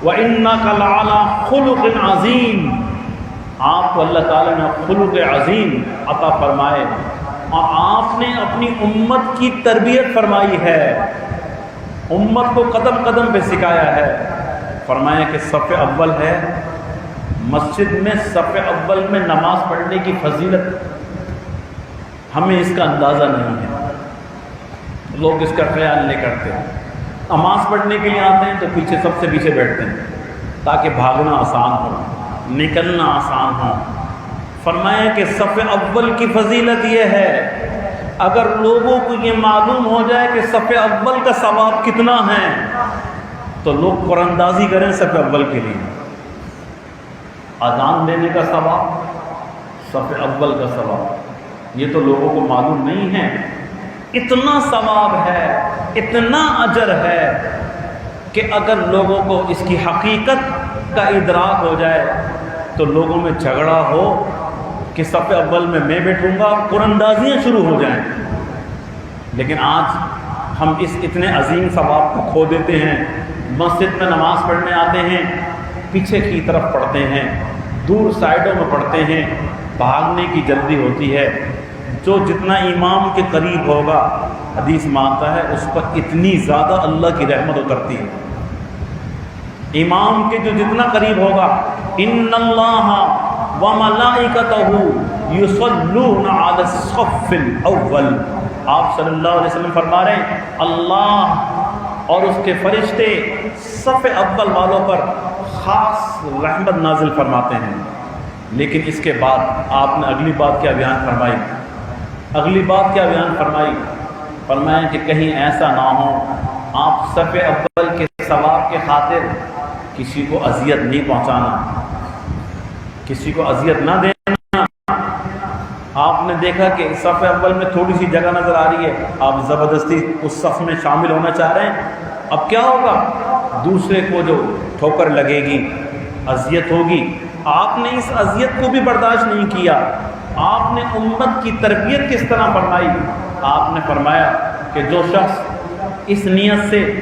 وَإِنَّكَ لَعَلَىٰ خُلُقٍ عَظِيمٍ، آپ کو اللہ تعالیٰ نے خلق عظیم عطا فرمائے اور آپ نے اپنی امت کی تربیت فرمائی ہے، امت کو قدم قدم پہ سکھایا ہے۔ فرمایا کہ صف اول ہے، مسجد میں صف اول میں نماز پڑھنے کی فضیلت ہمیں اس کا اندازہ نہیں ہے، لوگ اس کا خیال نہیں کرتے۔ نماز پڑھنے کے لیے آتے ہیں تو پیچھے سب سے پیچھے بیٹھتے ہیں تاکہ بھاگنا آسان ہو، نکلنا آسان ہو۔ فرمایا کہ صف اول کی فضیلت یہ ہے، اگر لوگوں کو یہ معلوم ہو جائے کہ صف اول کا ثواب کتنا ہے تو لوگ قرآن اندازی کریں صف اول کے لیے۔ اذان دینے کا ثواب، صف اول کا ثواب، یہ تو لوگوں کو معلوم نہیں ہے۔ اتنا ثواب ہے، اتنا اجر ہے کہ اگر لوگوں کو اس کی حقیقت کا ادراک ہو جائے تو لوگوں میں جھگڑا ہو کہ صف اول میں بیٹھوں گا، قرآن اندازیاں شروع ہو جائیں۔ لیکن آج ہم اس اتنے عظیم ثواب کو کھو دیتے ہیں۔ مسجد میں نماز پڑھنے آتے ہیں، پیچھے کی طرف پڑھتے ہیں، دور سائڈوں میں پڑھتے ہیں، بھاگنے کی جلدی ہوتی ہے۔ جو جتنا امام کے قریب ہوگا، حدیث مانتا ہے اس پر اتنی زیادہ اللہ کی رحمت اترتی ہے۔ امام کے جو جتنا قریب ہوگا، ان اللہ وملائکتہ یصلون علی الصف الاول، آپ صلی اللہ علیہ وسلم فرما رہے ہیں اللہ اور اس کے فرشتے صف اول والوں پر خاص رحمت نازل فرماتے ہیں۔ لیکن اس کے بعد آپ نے اگلی بات کیا بیان فرمائی؟ اگلی بات کیا بیان فرمائی؟ فرمایا کہ کہیں ایسا نہ ہو آپ صف اول کے ثواب کے خاطر کسی کو اذیت نہیں پہنچانا، کسی کو اذیت نہ دینا۔ آپ نے دیکھا کہ صف اول میں تھوڑی سی جگہ نظر آ رہی ہے، آپ زبردستی اس صف میں شامل ہونا چاہ رہے ہیں، اب کیا ہوگا؟ دوسرے کو جو ٹھوکر لگے گی، اذیت ہوگی۔ آپ نے اس اذیت کو بھی برداشت نہیں کیا۔ آپ نے امت کی تربیت کس طرح فرمائی؟ آپ نے فرمایا کہ جو شخص اس نیت سے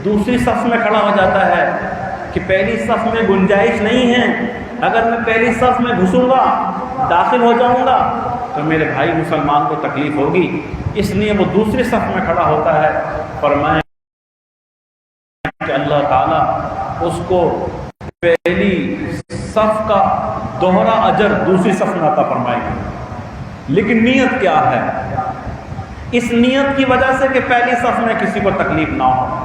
دوسری صف میں کھڑا ہو جاتا ہے کہ پہلی صف میں گنجائش نہیں ہے، اگر میں پہلی صف میں گھسوں گا، داخل ہو جاؤں گا تو میرے بھائی مسلمان کو تکلیف ہوگی، اس لیے وہ دوسری صف میں کھڑا ہوتا ہے۔ فرمایا کہ اللہ تعالیٰ اس کو پہلی صف کا دوہرا اجر دوسری صف میں عطا فرمائے گا۔ لیکن نیت کیا ہے؟ اس نیت کی وجہ سے کہ پہلی صف میں کسی کو تکلیف نہ ہو۔